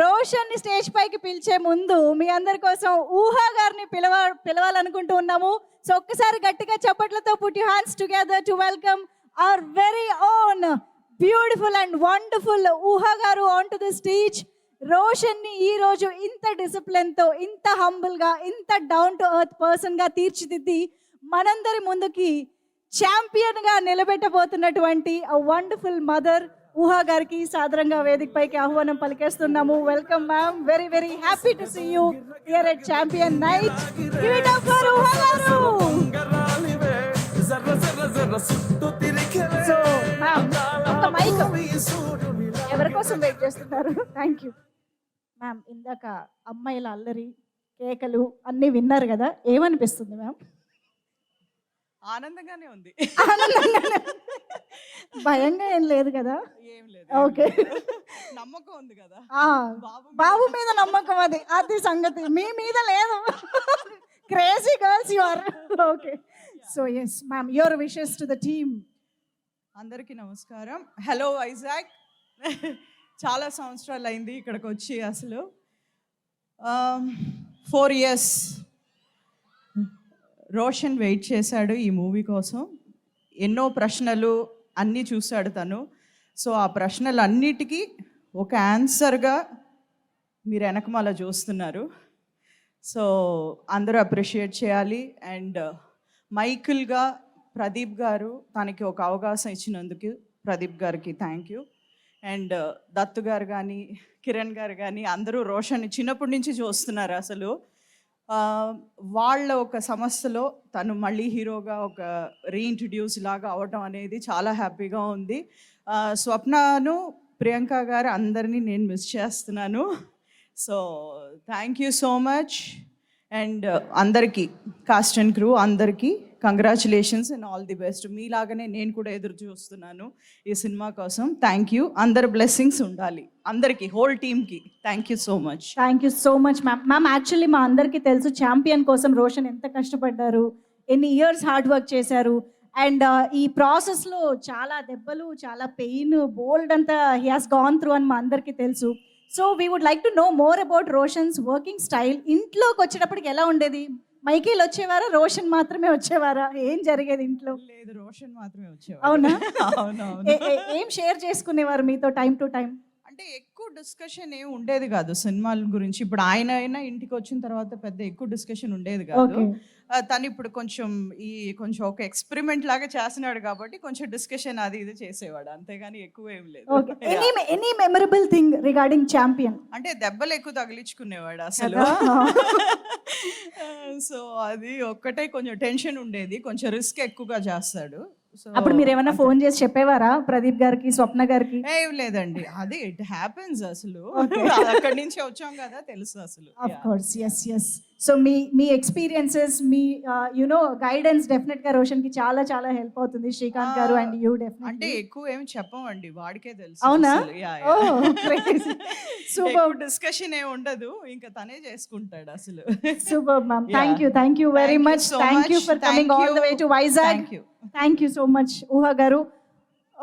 రోషన్ ని స్టేజ్ పైకి పిలిచే ముందు మీ అందరి కోసం ఊహా గారిని పిలవాలనుకుంటూ ఉన్నాము. సో ఒక్కసారి గట్టిగా చప్పట్లతో put your hands together to welcome our very own beautiful and wonderful ఊహా గారు on to the stage. Roshan ని ఈ రోజు ఇంత డిసిప్లిన్ తో, ఇంత హంబుల్ గా, ఇంత డౌన్ టు ఎర్త్ పర్సన్ గా తీర్చిదిద్ది మనందరి ముందుకి ఛాంపియన్ గా నిలబెట్టబోతున్నటువంటి వండర్ఫుల్ మదర్ ఊహా గారికి సాదరంగా వేదిక పైకి ఆహ్వానం పలికేస్తున్నాము. Welcome ma'am, very very happy to see you here at champion night. Give it up for Ooha garu. So ma'am, ఒక మైక్ ఎవరి కోసం వెయిట్ చేస్తున్నారు? Thank you ma'am. ఇందాక అమ్మాయిల అల్లరి, కేకలు అన్నీ విన్నారు కదా, ఏమనిపిస్తుంది మ్యామ్? ఆనందంగానే ఉంది. భయంగా ఏం లేదు కదా? ఏం లేదు. ఓకే, నమ్మకం ఉంది కదా, బాబు మీద నమ్మకం. అది సంగతి, మీ మీద లేదు. Crazy girls you are. Okay, so yes ma'am, your wishes to the team. అందరికీ నమస్కారం. హలో వైజాగ్. చాలా సంవత్సరాలు అయింది ఇక్కడికి వచ్చి. అసలు 4 years రోషన్ వెయిట్ చేశాడు ఈ మూవీ కోసం. ఎన్నో ప్రశ్నలు అన్నీ చూశాడు తను. సో ఆ ప్రశ్నలు అన్నిటికీ ఒక ఆన్సర్గా మీరు వెనకమాల చూస్తున్నారు. సో అందరూ అప్రిషియేట్ చేయాలి. అండ్ మైకిల్గా ప్రదీప్ గారు తనకి ఒక అవకాశం ఇచ్చినందుకు ప్రదీప్ గారికి థ్యాంక్ యూ. అండ్ దత్తు గారు కానీ, కిరణ్ గారు కానీ అందరూ రోషన్ చిన్నప్పటి నుంచి చూస్తున్నారు. అసలు వాళ్ళ ఒక సమస్యలో తను మళ్ళీ హీరోగా ఒక రీఇంట్రడ్యూస్ లాగా అవడం అనేది చాలా హ్యాపీగా ఉంది. స్వప్నను, ప్రియాంక గారు అందరినీ నేను మిస్ చేస్తున్నాను. So thank you so much. And అందరికీ, కాస్ట్ అండ్ క్రూ అందరికీ congratulations and all the best. మీలాగానే నేను కూడా ఎదురు చూస్తున్నాను ఈ సినిమా కోసం. Thank you. అందరి బ్లెస్సింగ్స్ ఉండాలి అందరికీ, హోల్ టీమ్కి. Thank you so much. Thank you so much ma'am. Ma'am, actually మా అందరికీ తెలుసు ఛాంపియన్ కోసం రోషన్ ఎంత కష్టపడ్డారు, ఎన్ని ఇయర్స్ హార్డ్ వర్క్ చేశారు. అండ్ ఈ ప్రాసెస్లో చాలా దెబ్బలు, చాలా పెయిన్, బోల్డ్ అంతా హీ హాస్ గాన్ త్రూ అని మా అందరికీ తెలుసు. So we would like to know more about Roshan's working style. ఇంట్లోకి వచ్చేటప్పటికి ఎలా ఉండేది? మైకేల్ వచ్చేవారా, రోషన్ మాత్రమే వచ్చేవారా? ఏం జరిగేది ఇంట్లో? లేదు, రోషన్ మాత్రమే వచ్చేవారు. అవునా? అవునవును. ఏం షేర్ చేసుకునేవారు మీతో టైం టు టైం? అంటే ఎక్కువ డిస్కషన్ ఏం ఉండేది కాదు సినిమాల గురించి. ఇప్పుడు ఆయన అయినా ఇంటికి వచ్చిన తర్వాత పెద్ద ఎక్కువ డిస్కషన్ ఉండేది కాదు. తను ఇప్పుడు కొంచెం ఒక ఎక్స్పెరిమెంట్ లాగా చేస్తున్నాడు కాబట్టి కొంచెం డిస్కషన్ అది ఇది చేసేవాడు, అంతేగాని ఎక్కువ ఏం లేదు. Any memorable thing regarding champion? అంటే దెబ్బలు ఎక్కువ తగిలించుకునేవాడు అసలు. సో అది ఒక్కటే కొంచెం టెన్షన్ ఉండేది, కొంచెం రిస్క్ ఎక్కువగా చేస్తాడు. అప్పుడు మీరు ఏమైనా ఫోన్ చేసి చెప్పేవారా ప్రదీప్ గారికి, స్వప్న గారికి? ఏం లేదండి, అది ఇట్ హ్యాపెన్స్. అసలు అక్కడి నుంచి వచ్చాం కదా, తెలుసు అసలు. Of course, yes yes. So me experiences, me you know guidance definite గా రోషన్ కి చాలా చాలా హెల్ప్ అవుతుంది. శ్రీకాంత్ గారు అండ్ యూ డెఫినెట్లీ. అంటే ఎక్కువ ఏం చెప్పమండి, వాడికే తెలుసు. అవునా? సూపర్. డిస్కషన్ ఏ ఉండదు, ఇంకా తనే చేసుకుంటాడు అసలు. Super ma'am, thank you very much. Thank you for coming all the way to Vizag. Thank you so much ఊహా గారు.